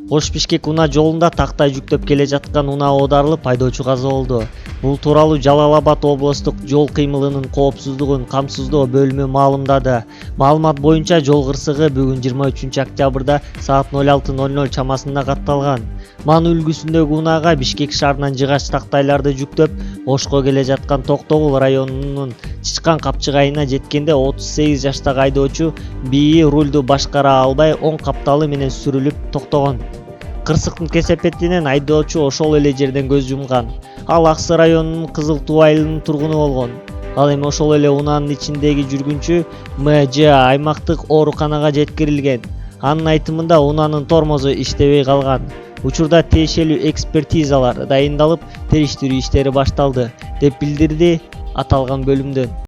Ош-Бишкек унаа жолунда тактай жүктөп келе жаткан унаа оодарылып айдоочу каза болду. Бул тууралуу Жалал-Абад облустук жол кыймылынын коопсуздугун камсыздоо бөлүмү маалымдады. Маалымат боюнча жол кырсыгы бүгүн 23 октябрда саат 06:00 чамасында катталган. Ман үлгүсүндөгү унаага Бишкек шаарынан жыгач тактайларды жүктөп Ошко келе жаткан Токтогул районунун Чычкан капчыгайына жеткенде 38 жаштагы айдоочу БИИ рулду башкара албай оң капталы менен сүрүлүп токтогон. Кырсыктын кесепетинен айдоочу ошол эле жерден көз жумган. Ал Аксы районунун Кызыл Туу айылынын тургуну болгон. Ал эми ошол эле унаанын ичиндеги жүргүнчү МЖ аймактык ооруканага жеткирилген. Анын айтымында унаанын тормозу иштебей калган. Учурда тиешелүү экспертизалар дайындалып, териштирүү иштери башталды, деп билдирди аталган бөлүмдөн.